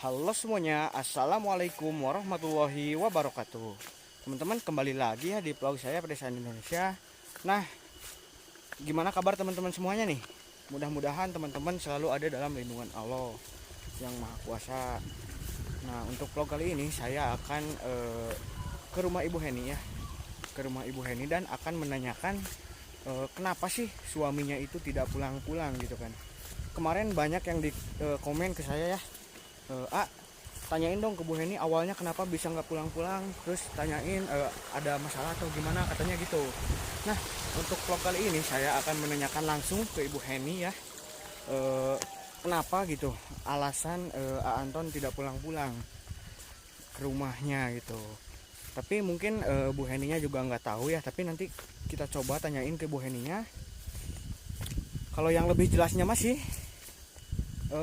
Halo semuanya, assalamualaikum warahmatullahi wabarakatuh. Teman-teman, kembali lagi ya di vlog saya Pedesaan Indonesia. Nah, gimana kabar teman-teman semuanya nih? Mudah-mudahan teman-teman selalu ada dalam lindungan Allah yang Maha Kuasa. Nah, untuk vlog kali ini saya akan ke rumah Ibu Heni ya, ke rumah Ibu Heni dan akan menanyakan kenapa sih suaminya itu tidak pulang-pulang gitu kan. Kemarin banyak yang di komen ke saya ya, tanyain dong ke Bu Heni awalnya kenapa bisa nggak pulang-pulang, terus tanyain ada masalah atau gimana katanya gitu. Nah, untuk vlog kali ini saya akan menanyakan langsung ke Ibu Heni ya, kenapa gitu alasan Anton tidak pulang-pulang ke rumahnya gitu. Tapi mungkin Bu Heninya juga nggak tahu ya, tapi nanti kita coba tanyain ke Bu Heninya. Kalau yang lebih jelasnya masih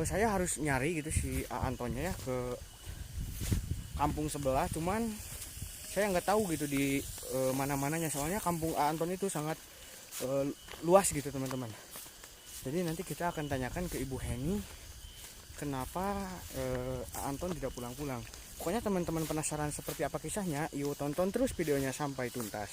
saya harus nyari gitu si Antonnya ya ke kampung sebelah, cuman saya nggak tahu gitu di mana-mananya, soalnya kampung Anton itu sangat luas gitu teman-teman. Jadi nanti kita akan tanyakan ke Ibu Heni kenapa Anton tidak pulang-pulang. Pokoknya teman-teman penasaran seperti apa kisahnya, yuk tonton terus videonya sampai tuntas.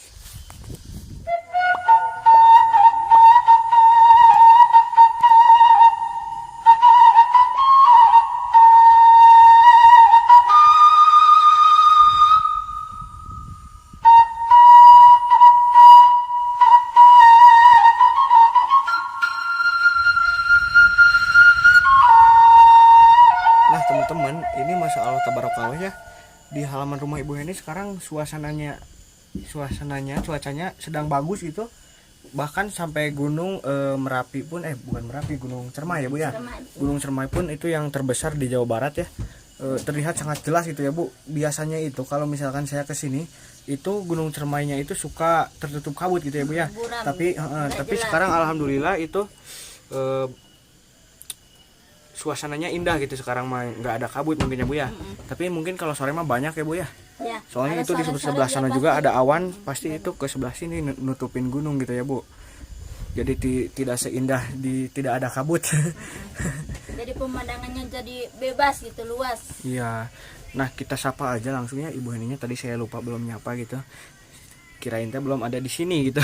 Teman-teman, ini Masya Allah tabarakallah ya, di halaman rumah Ibu Heni sekarang suasananya cuacanya sedang bagus gitu, bahkan sampai gunung Merapi pun bukan Merapi, Gunung Cermai ya Bu ya, Gunung Cermai pun itu yang terbesar di Jawa Barat ya, terlihat sangat jelas gitu ya Bu. Biasanya itu kalau misalkan saya kesini itu Gunung Cermainya itu suka tertutup kabut gitu ya Bu ya, tapi sekarang alhamdulillah itu suasananya indah gitu sekarang mah, nggak ada kabut mungkin ya Bu ya. Tapi mungkin kalau sore mah banyak ya Bu ya. Ya, soalnya itu di sebelah sana juga ada awan, pasti itu ke sebelah sini nutupin gunung gitu ya Bu. Jadi tidak seindah tidak ada kabut. Jadi pemandangannya jadi bebas gitu, luas. Iya. Nah, kita sapa aja langsung ya Ibu Heninya, tadi saya lupa belum nyapa gitu. Kirain teh belum ada di sini gitu.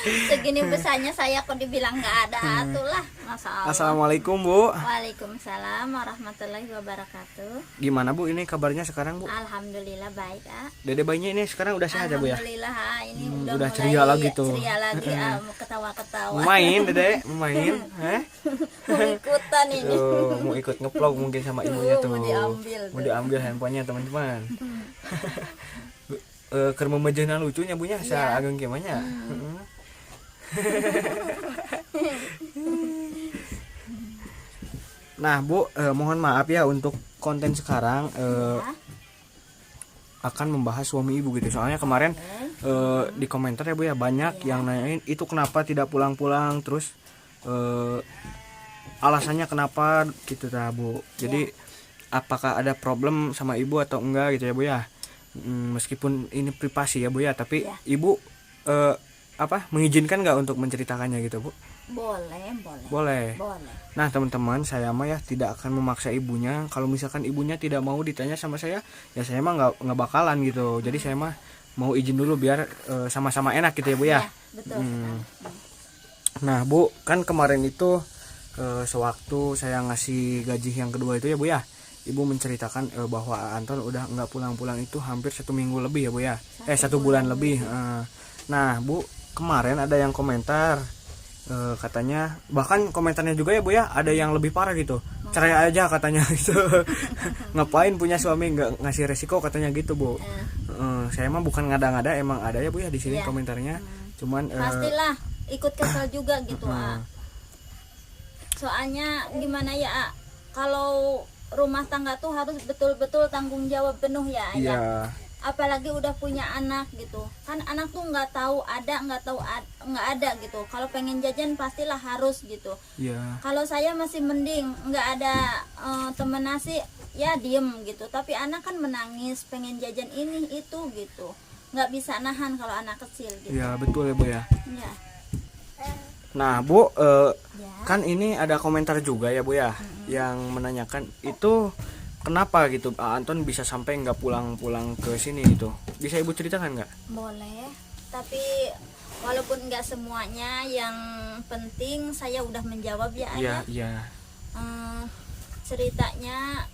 Segini besarnya saya kok dibilang nggak ada, atulah. Masalah. Assalamualaikum Bu. Waalaikumsalam warahmatullahi wabarakatuh. Gimana Bu ini kabarnya sekarang Bu? Alhamdulillah baik Dede bayinya ini sekarang udah sehat ya Bu ya? Alhamdulillah ini udah ceria lagi tuh. Ceria lagi, ketawa-ketawa. Main Dede, main, Mau ikutan ini. Mau ikut ngevlog mungkin sama ibunya tuh. Mau diambil handphonenya teman-teman. Keur memejehna lucunya bunya sa ageng kieu mah nya. Nah Bu, mohon maaf ya untuk konten sekarang akan membahas suami ibu gitu. Soalnya kemarin di komentar ya Bu ya banyak yang nanyain itu kenapa tidak pulang-pulang, terus alasannya kenapa gitu ta Bu. Jadi apakah ada problem sama ibu atau enggak gitu ya Bu ya. Meskipun ini privasi ya Bu ya, tapi ibu mengizinkan nggak untuk menceritakannya gitu Bu? Boleh. Nah teman-teman, saya mah ya tidak akan memaksa ibunya. Kalau misalkan ibunya tidak mau ditanya sama saya, ya saya mah nggak bakalan gitu. Jadi saya mah mau izin dulu biar sama-sama enak gitu ya Bu ya. Betul. Nah Bu, kan kemarin itu sewaktu saya ngasih gaji yang kedua itu ya Bu ya, Ibu menceritakan bahwa Anton udah nggak pulang-pulang itu hampir 1 minggu lebih ya Bu ya, 1 bulan lebih. Nah Bu, kemarin ada yang komentar katanya, bahkan komentarnya juga ya Bu ya, ada yang lebih parah gitu, cerai aja katanya gitu. Ngapain punya suami nggak ngasih resiko katanya gitu Bu. Saya mah bukan ngada-ngada, emang ada ya Bu ya di sini komentarnya. Cuman pastilah ikut kesal juga gitu soalnya gimana ya, kalau rumah tangga tuh harus betul-betul tanggung jawab penuh ya. Apalagi udah punya anak gitu kan, anak tuh nggak tahu ada nggak ada gitu. Kalau pengen jajan pastilah harus gitu. Kalau saya masih mending nggak ada temen nasi ya diem gitu, tapi anak kan menangis pengen jajan ini itu gitu, nggak bisa nahan kalau anak kecil gitu. Iya betul ya Bu ya. Nah Bu, Ya. kan ini ada komentar juga ya Bu ya, yang menanyakan itu kenapa gitu Anton bisa sampai nggak pulang-pulang ke sini gitu. Bisa Ibu ceritakan nggak? Boleh, tapi walaupun nggak semuanya, yang penting saya udah menjawab ya Iya, Ayah. iya. Ceritanya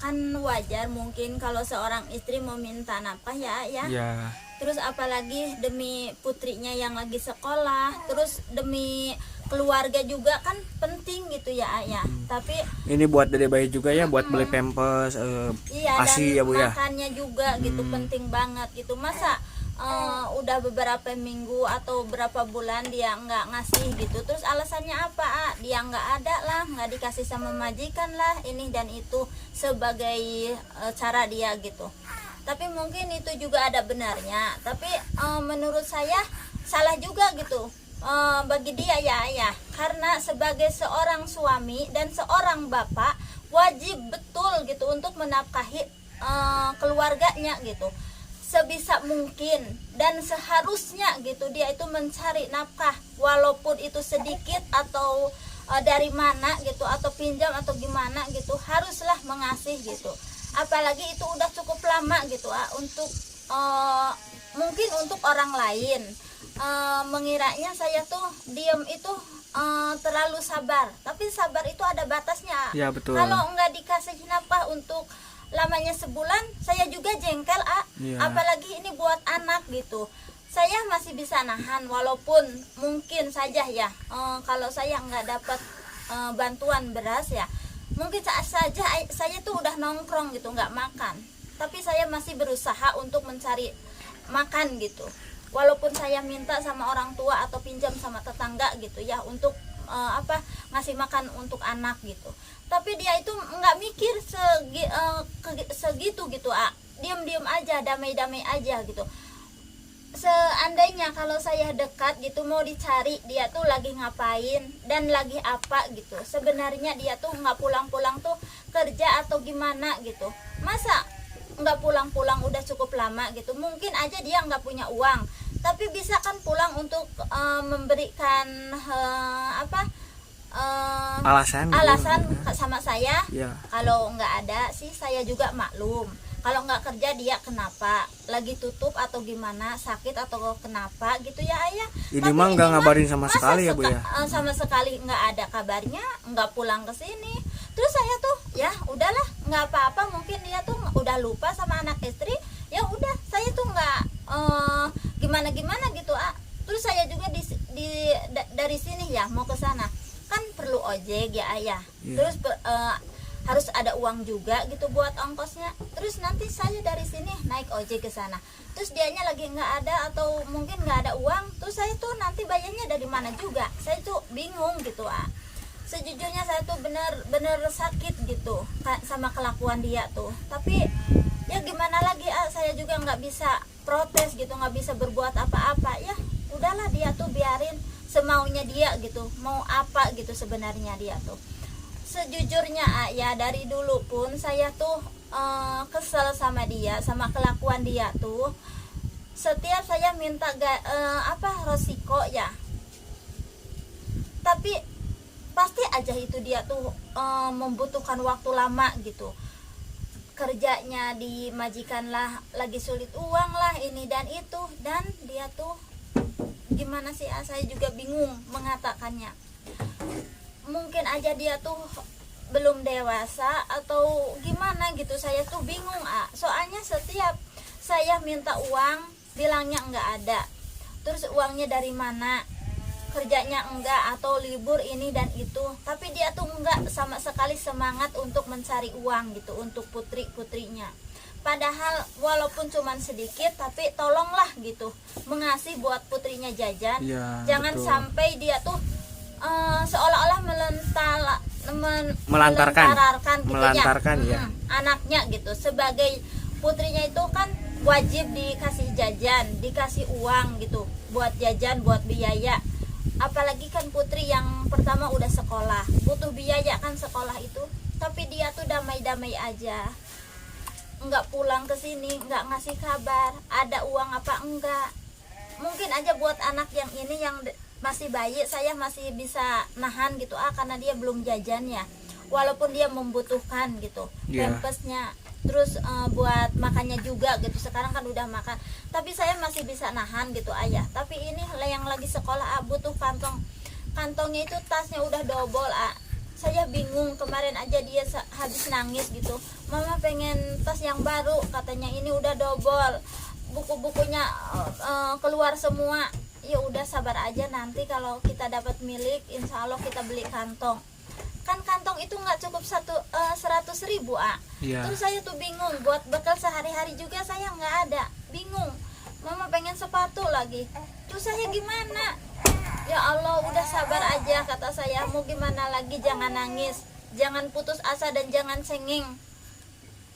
kan wajar mungkin kalau seorang istri mau minta nafkah ya Ayah. Iya. Terus apalagi demi putrinya yang lagi sekolah, terus demi keluarga juga kan penting gitu ya Ayah. Tapi Ini buat Dede bayi juga ya, buat beli pampers, iya, ASI dan ya Bu ya. makannya juga gitu penting banget gitu. Masa udah beberapa minggu atau berapa bulan dia nggak ngasih gitu, terus alasannya apa? Dia nggak ada lah, nggak dikasih sama majikan lah, ini dan itu sebagai cara dia gitu. Tapi mungkin itu juga ada benarnya, tapi menurut saya salah juga gitu bagi dia ya, karena sebagai seorang suami dan seorang bapak wajib betul gitu untuk menafkahi keluarganya gitu sebisa mungkin, dan seharusnya gitu dia itu mencari nafkah walaupun itu sedikit atau dari mana gitu, atau pinjam atau gimana gitu, haruslah mengasih gitu. Apalagi itu udah cukup lama gitu untuk mungkin untuk orang lain mengiranya saya tuh diem itu terlalu sabar, tapi sabar itu ada batasnya. Ya, betul. Kalau nggak dikasih nafkah untuk lamanya sebulan, saya juga jengkel Ya. apalagi ini buat anak gitu. Saya masih bisa nahan, walaupun mungkin saja ya kalau saya nggak dapat bantuan beras ya, mungkin saja saya tuh udah nongkrong gitu, nggak makan, tapi saya masih berusaha untuk mencari makan gitu, walaupun saya minta sama orang tua atau pinjam sama tetangga gitu ya untuk ngasih makan untuk anak gitu. Tapi dia itu nggak mikir segitu gitu, diam-diam aja, damai-damai aja gitu. Seandainya kalau saya dekat gitu, mau dicari dia tuh lagi ngapain dan lagi apa gitu, sebenarnya dia tuh nggak pulang-pulang tuh kerja atau gimana gitu. Masa nggak pulang-pulang udah cukup lama gitu, mungkin aja dia nggak punya uang, tapi bisa kan pulang untuk memberikan Alasan gitu. sama saya. Ya. Kalau nggak ada sih saya juga maklum. Kalau nggak kerja dia kenapa? Lagi tutup atau gimana? Sakit atau kenapa gitu ya Ayah? Ini Tapi mah nggak ini ngabarin sama masa sekali ya Bu ya. sama sekali nggak ada kabarnya, nggak pulang ke sini. Terus saya tuh ya udahlah, nggak apa-apa, mungkin dia tuh udah lupa sama anak istri. Ya udah, saya tuh nggak gimana-gimana gitu. Terus saya juga dari sini ya mau ke sana kan perlu ojek ya Ayah. Yeah. Terus harus ada uang juga gitu buat ongkosnya. Terus nanti saya dari sini naik ojek ke sana, terus dianya lagi nggak ada atau mungkin nggak ada uang, terus saya tuh nanti bayarnya dari mana juga. Saya tuh bingung gitu. Sejujurnya saya tuh bener-bener sakit gitu sama kelakuan dia tuh. Tapi ya gimana lagi, saya juga nggak bisa protes gitu, nggak bisa berbuat apa-apa. Ya udahlah, dia tuh biarin semaunya dia gitu, mau apa gitu sebenarnya dia tuh. Sejujurnya ya dari dulu pun saya tuh kesel sama dia, sama kelakuan dia tuh. Setiap saya minta resiko ya, tapi pasti aja itu dia tuh membutuhkan waktu lama gitu. Kerjanya di majikan lah, lagi sulit uang lah, ini dan itu, dan dia tuh gimana sih, saya juga bingung mengatakannya. Mungkin aja dia tuh belum dewasa atau gimana gitu, saya tuh bingung. Soalnya setiap saya minta uang bilangnya nggak ada, terus uangnya dari mana, kerjanya enggak atau libur ini dan itu, tapi dia tuh enggak sama sekali semangat untuk mencari uang gitu untuk putrinya. Padahal walaupun cuman sedikit, tapi tolonglah gitu mengasih buat putrinya jajan. Ya, jangan betul. sampai dia tuh seolah-olah melantarkan ya anaknya gitu. Sebagai putrinya itu kan wajib dikasih jajan, dikasih uang gitu buat jajan, buat biaya. Apalagi kan putri yang pertama udah sekolah, butuh biaya kan sekolah itu. Tapi dia tuh damai-damai aja, nggak pulang ke sini, nggak ngasih kabar ada uang apa enggak. Mungkin aja buat anak yang ini yang masih bayi saya masih bisa nahan gitu karena dia belum jajan ya, walaupun dia membutuhkan gitu pampasnya, terus buat makannya juga gitu. Sekarang kan udah makan, tapi saya masih bisa nahan gitu ayah. Tapi ini yang lagi sekolah butuh kantongnya itu tasnya udah double saya bingung. Kemarin aja dia habis nangis gitu, mama pengen tas yang baru katanya, ini udah double, buku-bukunya keluar semua. Ya udah sabar aja, nanti kalau kita dapat milik insya Allah kita beli kantong. Kan kantong itu nggak cukup 100.000 Terus saya tuh bingung, buat bekal sehari-hari juga saya nggak ada, bingung. Mama pengen sepatu lagi, terus saya gimana? Ya Allah udah sabar aja kata saya, mau gimana lagi, jangan nangis, jangan putus asa dan jangan cengeng,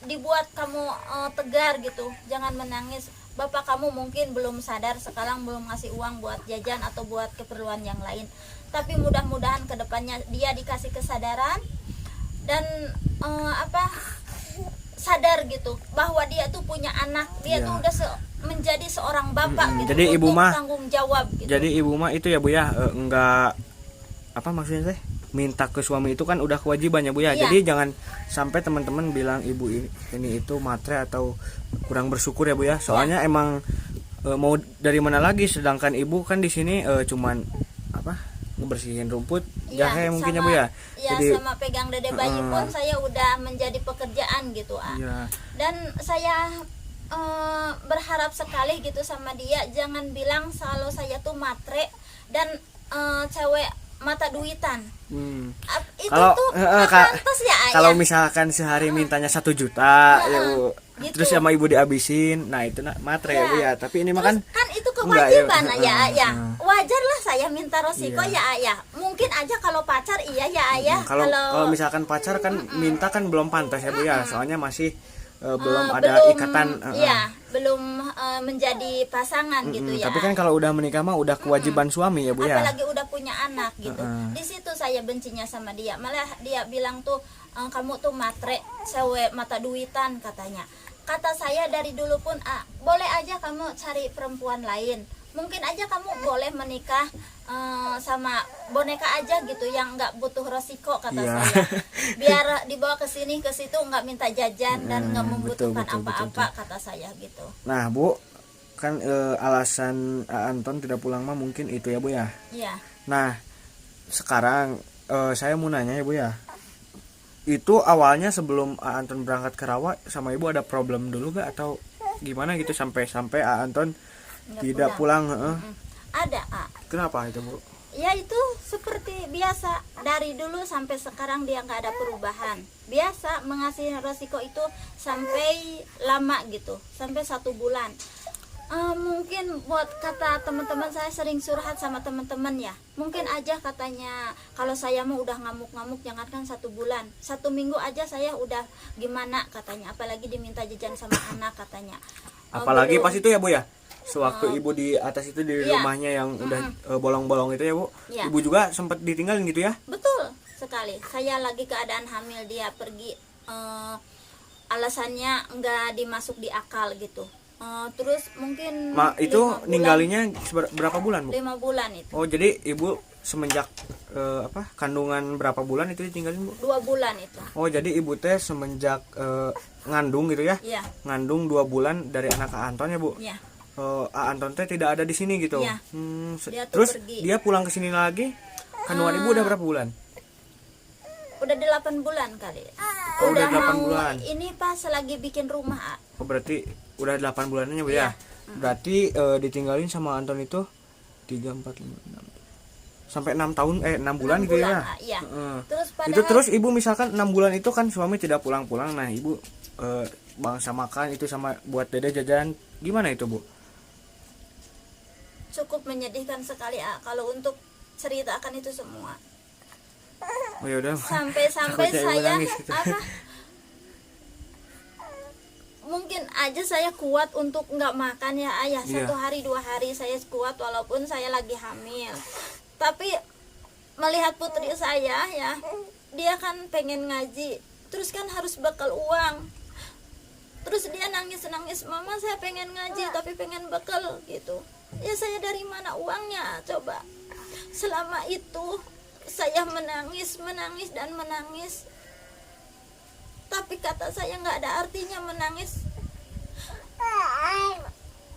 dibuat kamu tegar gitu, jangan menangis. Bapak kamu mungkin belum sadar sekarang, belum ngasih uang buat jajan atau buat keperluan yang lain, tapi mudah-mudahan kedepannya dia dikasih kesadaran dan sadar gitu bahwa dia tuh punya anak, dia tuh udah menjadi seorang bapak gitu. Jadi ibu mah tanggung jawab gitu. Jadi ibu mah itu ya Bu ya, enggak apa maksudnya teh, minta ke suami itu kan udah kewajiban ya Bu ya. Jadi jangan sampai teman-teman bilang ibu ini itu matre atau kurang bersyukur ya Bu ya. Soalnya emang mau dari mana lagi, sedangkan ibu kan di sini cuman ngebersihin rumput, jahe mungkin ya Bu ya. Jadi sama pegang dede bayi pun saya udah menjadi pekerjaan gitu Dan saya berharap sekali gitu sama dia, jangan bilang kalau saya tuh matre dan cewek mata duitan. Itu kalau tuh pantas ya ayah. Kalau misalkan sehari mintanya 1 juta ya Bu, gitu. Terus sama ibu dihabisin, nah itu matre ya Bu ya. Tapi ini makan itu kewajiban ya. Wajar lah saya minta resiko ya ayah. Mungkin aja kalau pacar ya ayah. Kalau misalkan pacar kan minta kan belum pantas ya Bu ya. Soalnya masih belum ada ikatan. Belum menjadi pasangan gitu ya. Tapi kan kalau udah menikah mah udah kewajiban suami ya Bu ya. Apalagi udah punya anak gitu. Di situ saya bencinya sama dia. Malah dia bilang tuh, kamu tuh matre, cewek mata duitan katanya. Kata saya dari dulu pun boleh aja kamu cari perempuan lain, mungkin aja kamu boleh menikah sama boneka aja gitu yang nggak butuh resiko kata saya, biar dibawa ke sini ke situ nggak minta jajan dan nggak membutuhkan apa-apa kata saya gitu. Nah Bu, kan alasan Anton tidak pulang mah mungkin itu ya Bu ya. Iya. Nah sekarang saya mau nanya ya Bu ya, itu awalnya sebelum Anton berangkat ke Rawa sama ibu ada problem dulu gak atau gimana gitu sampai Anton tidak pulang? Ada Kenapa itu Bu? Ya itu seperti biasa dari dulu sampai sekarang dia nggak ada perubahan, biasa mengasih resiko itu sampai lama gitu, sampai 1 bulan. Mungkin buat kata teman-teman, saya sering curhat sama teman-teman ya, mungkin aja katanya kalau saya mau udah ngamuk-ngamuk jangankan 1 bulan, 1 minggu aja saya udah gimana katanya, apalagi diminta jajan sama anak katanya. Apalagi pas itu ya Bu ya, sewaktu ibu di atas itu di rumahnya yang udah bolong-bolong itu ya Bu, ibu juga sempat ditinggalin gitu ya? Betul sekali, saya lagi keadaan hamil, dia pergi, alasannya nggak dimasuk di akal gitu. Terus mungkin itu ninggalinya berapa bulan Bu? 5 bulan itu. Oh jadi ibu semenjak kandungan berapa bulan itu ditinggalin Bu? 2 bulan itu. Oh jadi ibu teh semenjak ngandung gitu ya? Iya. Ngandung 2 bulan dari anak Anton ya Bu? Iya. Anton teh tidak ada di sini gitu. Iya. Terus dia pulang ke sini lagi. Kandungan ibu udah berapa bulan? Udah 8 bulan kali. Udah 8 bulan. Ini pas lagi bikin rumah. Oh berarti udah 8 bulannya Bu ya. Berarti ditinggalin sama Anton itu 3 4 5 6 sampai 6 tahun 6 bulan gitu ya. Iya. Terus ibu misalkan 6 bulan itu kan suami tidak pulang-pulang. Nah, ibu bangsa makan itu sama buat dede jajan gimana itu Bu? Cukup menyedihkan sekali kalau untuk ceritakan itu semua. Oh ya udah. Sampai saya gitu. Mungkin aja saya kuat untuk nggak makan ya ayah, 1 hari 2 hari saya kuat walaupun saya lagi hamil. Tapi melihat putri saya ya, dia kan pengen ngaji, terus kan harus bekal uang. Terus dia nangis, mama saya pengen ngaji tapi pengen bekal gitu. Ya saya dari mana uangnya coba? Selama itu saya menangis dan menangis, tapi kata saya nggak ada artinya menangis.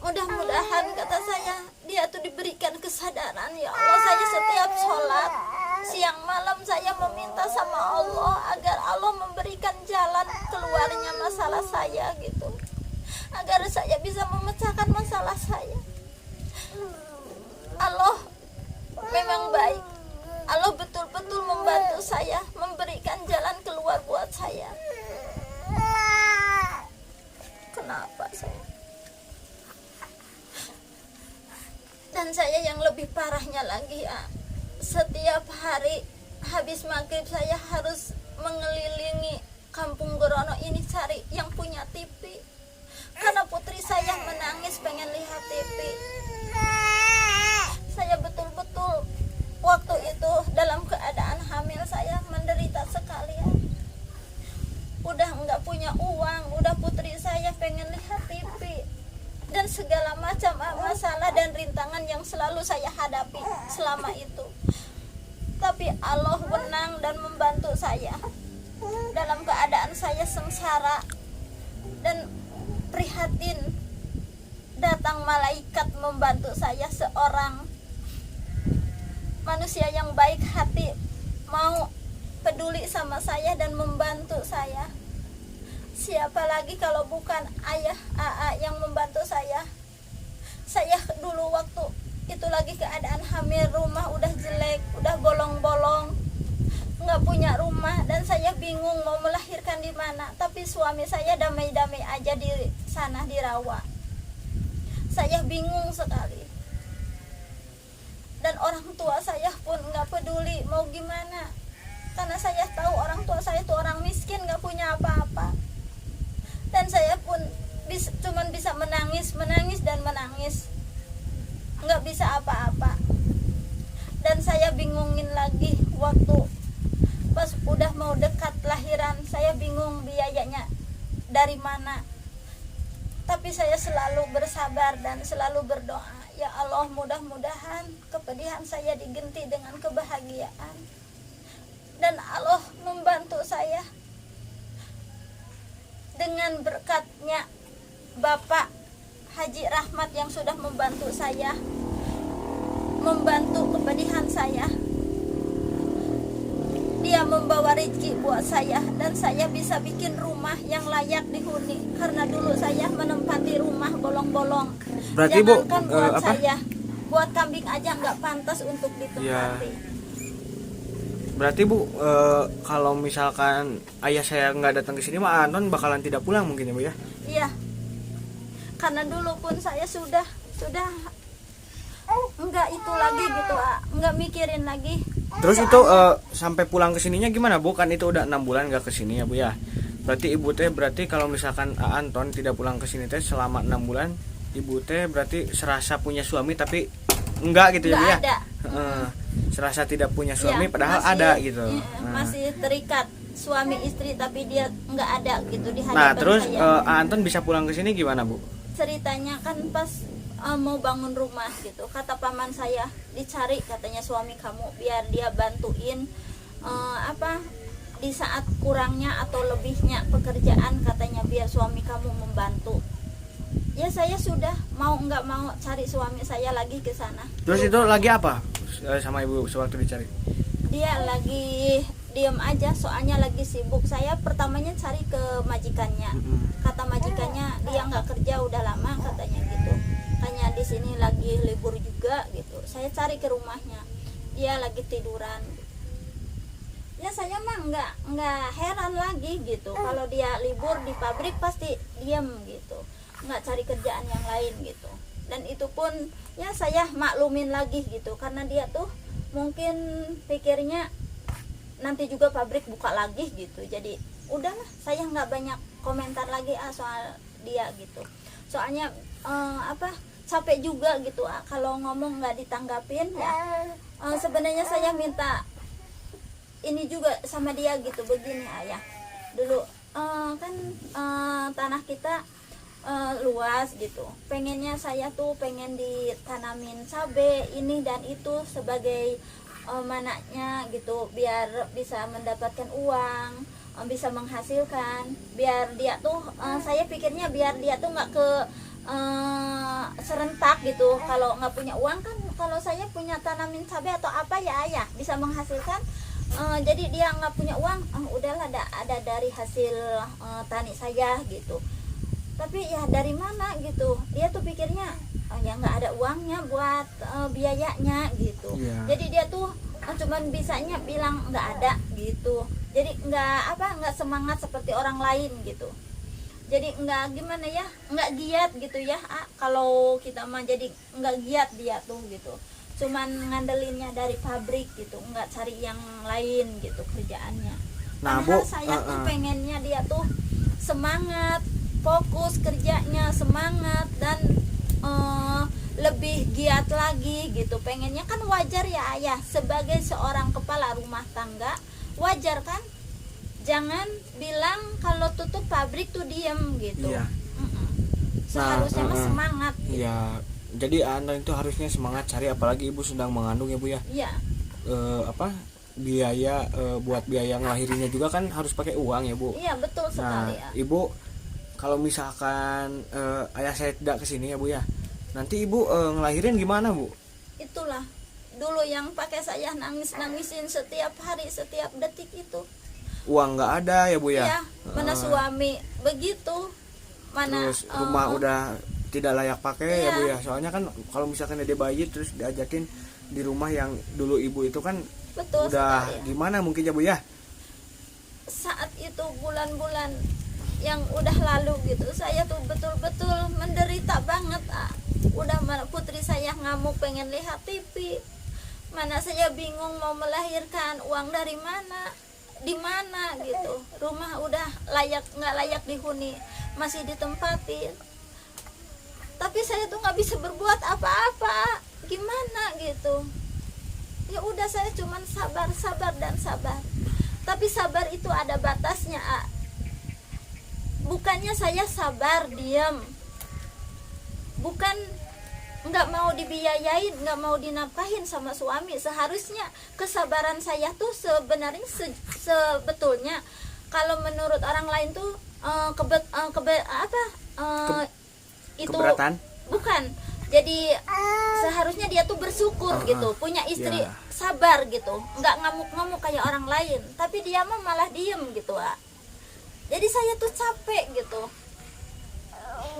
Mudah-mudahan kata saya dia tuh diberikan kesadaran. Ya Allah, saya setiap sholat siang malam saya meminta sama Allah agar Allah memberikan jalan keluarnya masalah saya gitu, agar saya bisa memecahkan masalah saya. Allah memang baik, Allah betul-betul membantu saya, memberikan jalan keluar buat saya. Kenapa saya? Dan saya yang lebih parahnya lagi ya, setiap hari habis maghrib saya harus mengelilingi kampung Gorono ini cari yang punya TV, karena putri saya menangis pengen lihat TV. Saya betul-betul waktu itu dalam keadaan hamil, saya menderita sekali ya. Udah nggak punya uang, udah putri saya pengen lihat TV, dan segala macam masalah dan rintangan yang selalu saya hadapi selama itu. Tapi Allah wenang dan membantu saya dalam keadaan saya sengsara dan prihatin. Datang malaikat membantu saya, seorang manusia yang baik hati, mau peduli sama saya dan membantu saya. Siapa lagi kalau bukan ayah AA yang membantu saya. Saya dulu waktu itu lagi keadaan hamil, rumah udah jelek, udah bolong-bolong, nggak punya rumah, dan saya bingung mau melahirkan di mana. Tapi suami saya damai-damai aja di sana di Rawa. Saya bingung sekali. Dan orang tua saya pun nggak peduli mau gimana, karena saya tahu orang tua saya itu orang miskin, nggak punya apa-apa. Dan saya pun cuman bisa menangis dan menangis, nggak bisa apa-apa. Dan saya bingungin lagi waktu pas udah mau dekat lahiran, saya bingung biayanya dari mana. Tapi saya selalu bersabar dan selalu berdoa, ya Allah, mudah-mudahan kepedihan saya diganti dengan kebahagiaan. Dan Allah membantu saya dengan berkatnya Bapak Haji Rahmat yang sudah membantu saya, membantu kepedihan saya. Dia membawa rezeki buat saya, dan saya bisa bikin rumah yang layak dihuni. Karena dulu saya menempati rumah bolong-bolong. Berarti Bu, jangankan buat saya, buat kambing aja nggak pantas untuk ditempati. Ya. Berarti Bu, kalau misalkan ayah saya nggak datang ke sini mah Anton bakalan tidak pulang mungkin ya Bu ya? Iya. Karena dulu pun saya sudah enggak itu lagi gitu, enggak mikirin lagi. Terus itu sampai pulang ke sininya gimana Bu? Kan itu udah 6 bulan nggak ke sini ya Bu ya. Berarti Ibu teh berarti kalau misalkan Anton tidak pulang ke sini teh selama 6 bulan, Ibu teh berarti serasa punya suami tapi enggak gitu ya Bu ya? Ada. Serasa tidak punya suami Ya, padahal masih, ada gitu. Masih terikat suami istri tapi dia enggak ada gitu di hadapan Nah, terus saya. Anton bisa pulang ke sini gimana Bu? Ceritanya kan pas mau bangun rumah gitu, kata paman saya, dicari katanya suami kamu biar dia bantuin di saat kurangnya atau lebihnya pekerjaan, katanya biar suami kamu membantu. Ya saya sudah mau nggak mau cari suami saya lagi ke sana. Terus itu lagi apa sama Ibu sewaktu dicari? Dia lagi diem aja, soalnya lagi sibuk. Saya pertamanya cari ke majikannya. Kata majikannya dia nggak kerja udah lama katanya gitu. Tanya di sini lagi libur juga gitu. Saya cari ke rumahnya, dia lagi tiduran. Ya saya mah nggak heran lagi gitu. Kalau dia libur di pabrik pasti diem gitu, nggak cari kerjaan yang lain gitu. Dan itu pun ya saya maklumin lagi gitu, karena dia tuh mungkin pikirnya nanti juga pabrik buka lagi gitu. Jadi udahlah, saya nggak banyak komentar lagi soal dia gitu. Soalnya capek juga gitu kalau ngomong nggak ditanggapin ya. Sebenarnya saya minta ini juga sama dia gitu, begini ayah. Dulu kan tanah kita luas gitu. Pengennya saya tuh pengen ditanamin cabe ini dan itu sebagai manaknya gitu, biar bisa mendapatkan uang, bisa menghasilkan, biar dia tuh saya pikirnya biar dia tuh nggak ke serentak gitu. Kalau nggak punya uang kan, kalau saya punya tanamin cabai atau apa ya ayah bisa menghasilkan. Jadi dia nggak punya uang, udahlah ada dari hasil tani saya gitu. Tapi ya dari mana gitu, dia tuh pikirnya ya nggak ada uangnya buat biayanya gitu. Jadi dia tuh cuman bisanya bilang nggak ada gitu. Jadi nggak semangat seperti orang lain gitu. Jadi nggak gimana ya, nggak giat gitu ya. Kalau kita mah jadi nggak giat dia tuh gitu, cuman ngandelinnya dari pabrik gitu, nggak cari yang lain gitu kerjaannya. Nah, Padahal Bu, saya tuh pengennya dia tuh semangat, fokus kerjanya, semangat dan lebih giat lagi gitu. Pengennya kan wajar ya ayah, sebagai seorang kepala rumah tangga wajar kan, jangan bilang kalau tutup pabrik tuh diem gitu. Iya. Seharusnya mah semangat gitu. Iya, jadi Anton itu harusnya semangat cari, apalagi ibu sedang mengandung ya Bu ya. Iya. Biaya buat biaya ngelahirinnya juga kan harus pakai uang ya Bu. Iya betul sekali ya. Ibu kalau misalkan ayah saya tidak kesini ya Bu ya, nanti ibu ngelahirin gimana Bu? Itulah dulu yang pakai saya nangisin setiap hari, setiap detik itu. Uang nggak ada ya Bu ya? Iya, mana suami begitu, mana Terus rumah udah tidak layak pakai ya Bu Iya. ya. Soalnya kan kalau misalkan ada bayi terus diajakin di rumah yang dulu ibu itu kan betul udah sekali ya. gimana mungkin ya Bu ya? Saat itu bulan-bulan yang udah lalu gitu, saya tuh betul-betul menderita banget. Udah mana putri saya ngamuk pengen lihat TV, mana saya bingung mau melahirkan, uang dari mana, di mana gitu. Rumah udah nggak layak dihuni, masih ditempatin, tapi saya tuh nggak bisa berbuat apa-apa, gimana gitu. Ya udah, saya cuman sabar dan sabar. Tapi sabar itu ada batasnya. Bukannya saya sabar diam, bukan nggak mau dibiayain, nggak mau dinafkahin sama suami. Seharusnya kesabaran saya tuh sebenarnya sebetulnya kalau menurut orang lain tuh itu Keberatan? bukan. Jadi seharusnya dia tuh bersyukur gitu, punya istri sabar gitu, nggak ngamuk-ngamuk kayak orang lain. Tapi dia mah malah diem gitu. Jadi saya tuh capek gitu.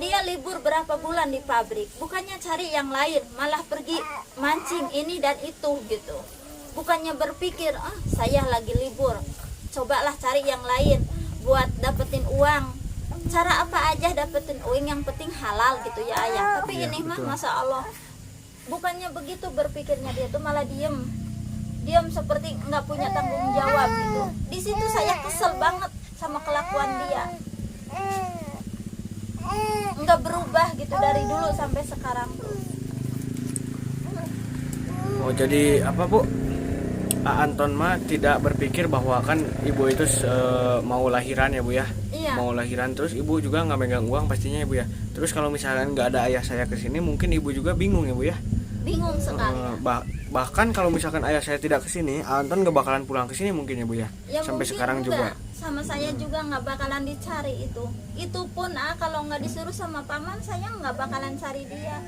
Dia libur berapa bulan di pabrik, bukannya cari yang lain, malah pergi mancing ini dan itu gitu. Bukannya berpikir, saya lagi libur, cobalah cari yang lain buat dapetin uang. Cara apa aja dapetin uang, yang penting halal gitu ya ayah. Tapi Iya, ini mah betul. Masya Allah, bukannya begitu berpikirnya, dia tuh malah diem seperti nggak punya tanggung jawab gitu. Di situ saya kesel banget sama kelakuan dia, nggak berubah gitu dari dulu sampai sekarang tuh. Oh, jadi apa Bu? Anton mah tidak berpikir bahwa kan ibu itu mau lahiran ya Bu ya. Iya. Mau lahiran, terus ibu juga nggak megang uang pastinya ya Bu ya. Terus kalau misalkan nggak ada ayah saya kesini, mungkin ibu juga bingung ya Bu ya. Bingung sekali. Bahkan kalau misalkan ayah saya tidak kesini, Anton nggak bakalan pulang kesini mungkin ya Bu ya. Ya Sampai mungkin sekarang juga. sama saya juga nggak bakalan dicari itu pun kalau nggak disuruh sama paman saya nggak bakalan cari dia.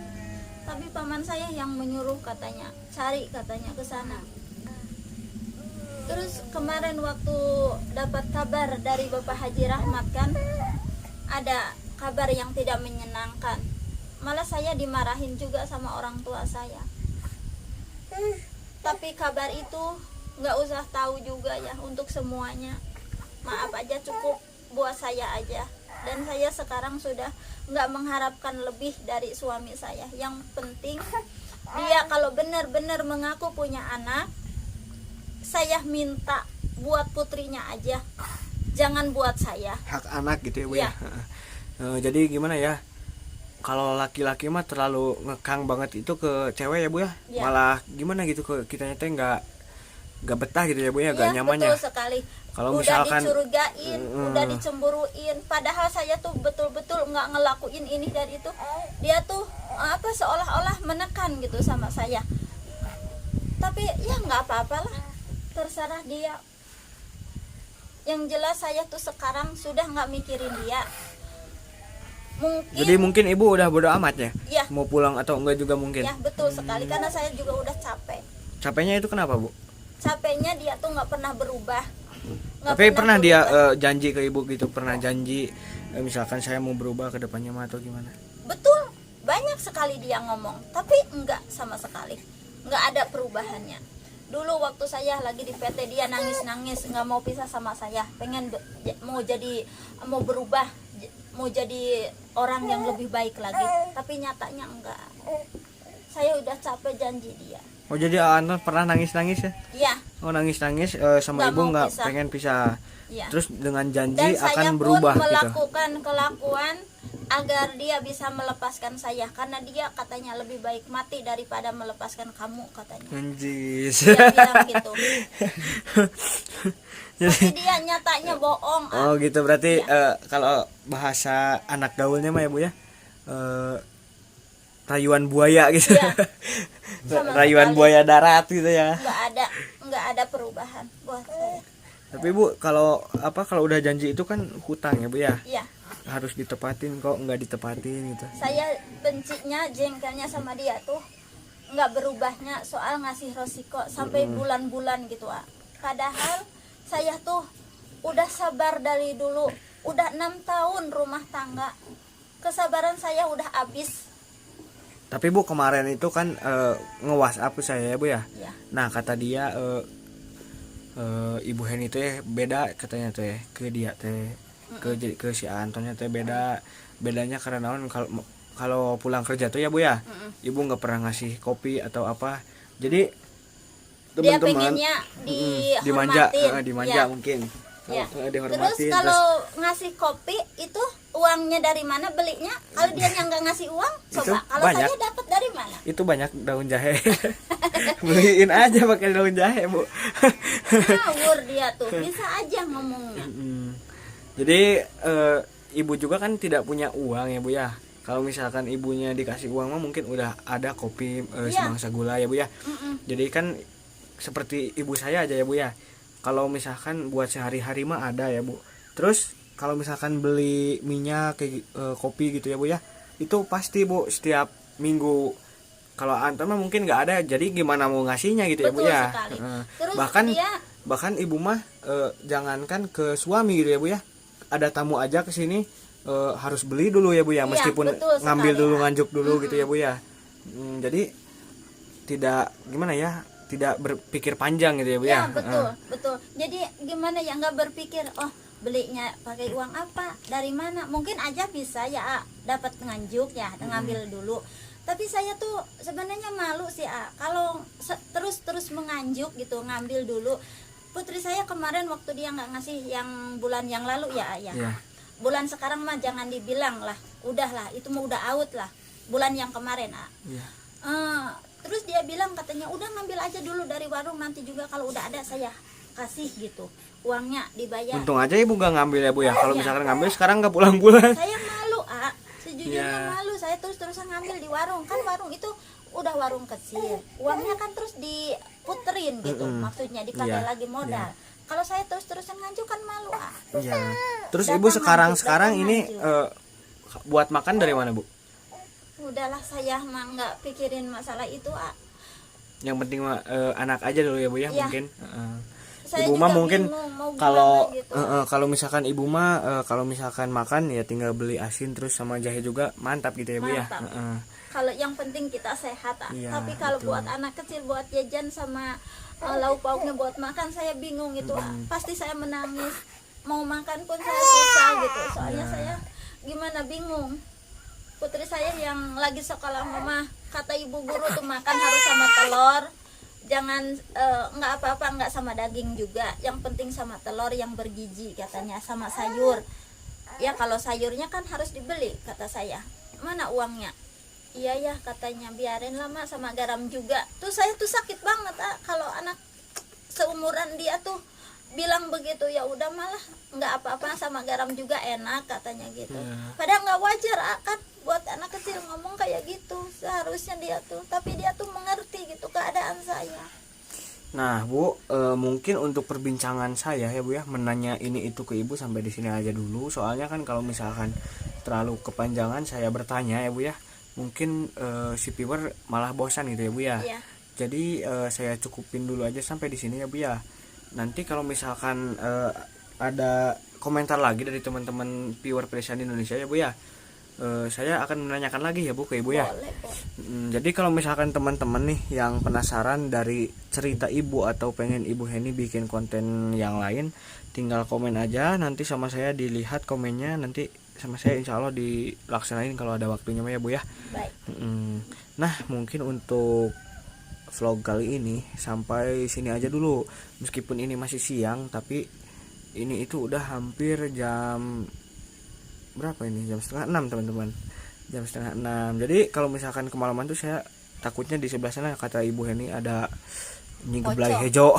Tapi paman saya yang menyuruh, katanya cari, katanya ke sana. Terus kemarin waktu dapat kabar dari Bapak Haji Rahmat kan, ada kabar yang tidak menyenangkan, malah saya dimarahin juga sama orang tua saya. Tapi kabar itu nggak usah tahu juga ya untuk semuanya. Maaf aja, cukup buat saya aja. Dan saya sekarang sudah nggak mengharapkan lebih dari suami saya. Yang penting dia kalau benar-benar mengaku punya anak, saya minta buat putrinya aja, jangan buat saya. Hak anak gitu ya Bu Iya. ya. Jadi gimana ya? Kalau laki-laki mah terlalu ngekang banget itu ke cewek ya Bu ya. Iya. Malah gimana gitu ke kitanya teh nggak betah gitu ya Bu ya, nggak Iya, nyaman betul ya. sekali. Kalau udah misalkan dicurigain, udah dicemburuin, padahal saya tuh betul-betul nggak ngelakuin ini dan itu. Dia tuh seolah-olah menekan gitu sama saya. Tapi ya nggak apa-apalah, terserah dia. Yang jelas saya tuh sekarang sudah nggak mikirin dia. Jadi mungkin ibu udah bodo amat ya? Ya. Mau pulang atau enggak juga mungkin? Ya betul sekali, karena saya juga udah capek. Capeknya itu kenapa bu? Capeknya dia tuh nggak pernah berubah. Tapi pernah dia janji ke ibu gitu, pernah janji misalkan saya mau berubah ke depannya mah atau gimana? Betul, banyak sekali dia ngomong, tapi enggak sama sekali, enggak ada perubahannya. Dulu waktu saya lagi di PT dia nangis-nangis, nggak mau pisah sama saya, pengen mau berubah, mau jadi orang yang lebih baik lagi, tapi nyatanya enggak. Saya udah capek janji dia. Oh jadi Anton pernah nangis-nangis ya? Iya. Oh nangis-nangis sama Nggak ibu mau nggak pisah. pengen pisah. Iya. Terus dengan janji Dan saya akan pun berubah gitu. melakukan kelakuan agar dia bisa melepaskan saya, karena dia katanya lebih baik mati daripada melepaskan kamu katanya. Anjis. Dia bilang gitu. Tapi dia nyatanya bohong. Oh gitu berarti Iya. kalau bahasa anak gaulnya mah ya bu ya, rayuan buaya gitu. Iya. Sama Rayuan sekali. buaya darat gitu ya. Nggak ada perubahan buat saya. Tapi bu kalau udah janji itu kan hutang ya bu ya, Iya. harus ditepatin, kok nggak ditepatin gitu. Saya bencinya, jengkelnya sama dia tuh nggak berubahnya soal ngasih resiko sampai bulan-bulan gitu. Padahal saya tuh udah sabar dari dulu, udah 6 tahun rumah tangga, kesabaran saya udah habis. Tapi bu kemarin itu kan nge-WhatsApp saya ya bu ya. Ya. Nah kata dia Ibu Heni teh beda katanya teh ke dia teh ke si Antonnya teh bedanya karena naon kalau pulang kerja tuh ya bu ya, ibu nggak pernah ngasih kopi atau apa, jadi Dia teman-teman pengennya dimanja dihormatin. Ya. mungkin. Ya. Terus Dihormatin, kalau ngasih kopi itu uangnya dari mana belinya? Kalau dia nggak ngasih uang, Itu coba. Kalau banyak. saya dapat dari mana? itu banyak daun jahe. Beliin aja pakai daun jahe bu. Ngawur dia tuh, bisa aja ngomongnya. Jadi ibu juga kan tidak punya uang ya bu ya. Kalau misalkan ibunya dikasih uang mah mungkin udah ada kopi Iya. semangsa gula ya bu ya. Jadi kan seperti ibu saya aja ya bu ya. Kalau misalkan buat sehari-hari mah ada ya bu. Terus kalau misalkan beli minyak kayak kopi gitu ya bu ya, itu pasti bu setiap minggu. Kalau Anton mah mungkin nggak ada, jadi gimana mau ngasihnya gitu Betul ya bu ya. sekali. Terus bahkan ibu mah jangankan ke suami gitu ya bu ya, ada tamu aja ke sini harus beli dulu ya bu ya, Iya, meskipun betul ngambil sekali, dulu ya. nganjuk dulu gitu ya bu ya. Jadi tidak gimana ya, tidak berpikir panjang gitu ya bu ya. Ya betul. Jadi gimana ya, nggak berpikir belinya pakai uang apa, dari mana? Mungkin aja bisa ya dapat nganjuk ya, ngambil dulu. Tapi saya tuh sebenarnya malu sih kalau terus menganjuk gitu, ngambil dulu. Putri saya kemarin waktu dia nggak ngasih yang bulan yang lalu ya. Iya. Bulan sekarang mah jangan dibilang lah, udahlah itu mah udah out lah. Bulan yang kemarin Iya. terus dia bilang katanya udah ngambil aja dulu dari warung, nanti juga kalau udah ada saya kasih gitu, uangnya dibayar. Untung aja ibu gak ngambil ya bu ya. Kalau Iya. misalkan ngambil sekarang gak pulang-pulang. Saya malu sejujurnya Iya. malu, saya terus-terusan ngambil di warung, kan warung itu udah warung kecil, uangnya kan terus diputerin gitu, maksudnya dipakai Iya. lagi modal. Kalau saya terus-terusan nganjuk kan malu Iya. Terus Datang ibu sekarang nganjuk. ini buat makan dari mana bu? Udahlah, saya mah nggak pikirin masalah itu Yang penting mah anak aja dulu ya bu ya. Iya. Mungkin Saya ibu juga mah mungkin bingung mau kalau gimana gitu. kalau misalkan ibu mah kalau misalkan makan ya tinggal beli asin terus sama jahe juga mantap gitu ya bu ya. Mantap. Kalau yang penting kita sehat Iya, tapi kalau betul. buat anak kecil buat jajan sama lauk pauknya buat makan saya bingung gitu. Pasti saya menangis, mau makan pun saya susah gitu, soalnya Iya. saya gimana bingung. Putri saya yang lagi sekolah mama, kata ibu guru tuh makan harus sama telur, jangan nggak apa-apa nggak sama daging juga, yang penting sama telur yang bergizi katanya, sama sayur. Ya kalau sayurnya kan harus dibeli kata saya. Mana uangnya? Iya ya katanya, biarin lama sama garam juga. Tuh saya tuh sakit banget kalau anak seumuran dia tuh bilang begitu, ya udah malah nggak apa-apa, sama garam juga enak katanya gitu. Iya. Padahal nggak wajar kan buat anak kecil ngomong kayak gitu. Seharusnya dia tuh, tapi dia tuh mengerti gitu keadaan saya. Nah Bu, mungkin untuk perbincangan saya ya Bu ya, menanya ini itu ke Ibu sampai di sini aja dulu. Soalnya kan kalau misalkan terlalu kepanjangan saya bertanya ya Bu ya, mungkin si viewer malah bosan gitu ya Bu ya. Iya. Jadi saya cukupin dulu aja sampai di sini ya Bu ya. Nanti kalau misalkan ada komentar lagi dari teman-teman viewer Pedesaan Indonesia ya Bu ya, saya akan menanyakan lagi ya Bu ke Ibu ya. Boleh, boleh. Jadi kalau misalkan teman-teman nih yang penasaran dari cerita Ibu atau pengen Ibu Heni bikin konten yang lain, tinggal komen aja, nanti sama saya dilihat komennya, nanti sama saya insya Allah dilaksanain kalau ada waktunya ya Bu ya. Baik. Nah mungkin untuk vlog kali ini sampai sini aja dulu, meskipun ini masih siang tapi ini itu udah hampir jam berapa ini, jam 5:30 teman-teman, jam 5:30. Jadi kalau misalkan kemalaman tuh saya takutnya di sebelah sana kata Ibu Heni ada nyigeblay hejo.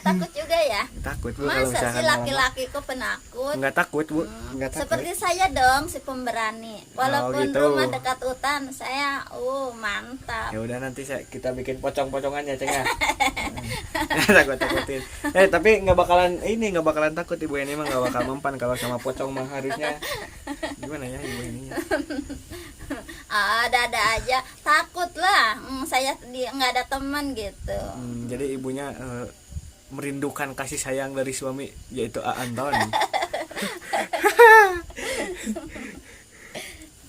Takut juga ya. Takut Bu kalau Masa misalkan si laki-laki kok penakut? nggak takut Bu, nggak takut. Seperti saya dong, si pemberani. Walaupun gitu. rumah dekat hutan, saya mantap. Ya udah nanti kita bikin pocong-pocongannya Ceng ya. Takut-takutin. Tapi nggak bakalan takut Ibu Heni mah, nggak bakal mempan kalau sama pocong mah. Harusnya gimana ya Ibu Heni ya? Ada aja takut lah. Saya nggak ada teman gitu. Jadi ibunya merindukan kasih sayang dari suami, yaitu A. Anton.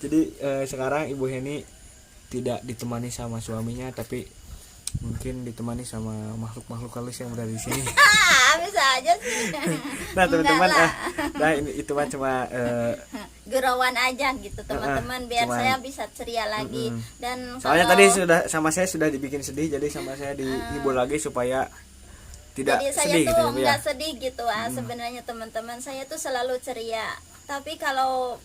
Jadi sekarang Ibu Heni tidak ditemani sama suaminya, tapi mungkin ditemani sama makhluk-makhluk halus yang berada di sini. Bisa aja sih. Nah teman-teman, itu mah cuma gurauan aja gitu teman-teman, biar cuman, saya bisa ceria lagi. Dan soalnya tadi saya sudah dibikin sedih, jadi sama saya dihibur lagi supaya tidak jadi saya sedih tuh gitu ya. nggak sedih gitu sebenarnya teman-teman, saya tuh selalu ceria. Tapi kalau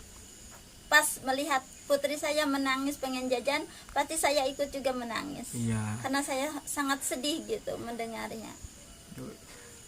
pas melihat putri saya menangis pengen jajan, pasti saya ikut juga menangis. Iya. Karena saya sangat sedih gitu mendengarnya.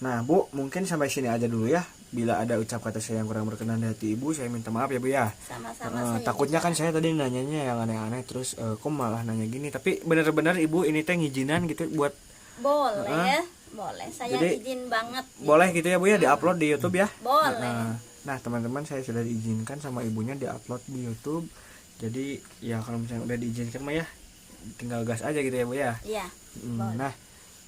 Nah Bu, mungkin sampai sini aja dulu ya. Bila ada ucap kata saya yang kurang berkenan di hati Ibu, saya minta maaf ya Bu ya. Sama-sama. Takutnya kan saya tadi nanyanya yang aneh-aneh, terus kok malah nanya gini. Tapi benar-benar Ibu ini teh ngizinan gitu buat. Boleh, boleh. Saya jadi, izin banget. Boleh gitu ya Bu ya, diupload di YouTube ya. Boleh. Nah teman-teman, saya sudah diizinkan sama ibunya diupload di YouTube. Jadi ya kalau misalnya udah diizinkan mah ya tinggal gas aja gitu ya Bu ya. Iya. Nah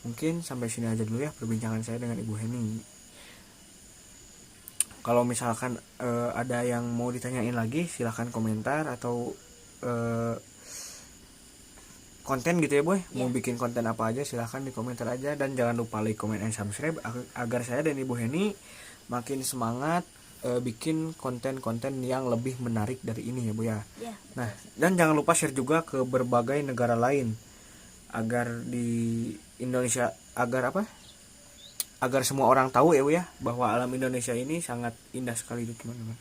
mungkin sampai sini aja dulu ya perbincangan saya dengan Ibu Heni. Kalau misalkan ada yang mau ditanyain lagi, silahkan komentar atau konten gitu ya Bu. Mau bikin konten apa aja silahkan di komentar aja, dan jangan lupa like, comment, and subscribe agar saya dan Ibu Heni makin semangat bikin konten-konten yang lebih menarik dari ini ya Bu ya. Nah, dan jangan lupa share juga ke berbagai negara lain agar di Indonesia agar semua orang tahu ya Bu ya, bahwa alam Indonesia ini sangat indah sekali itu teman-teman.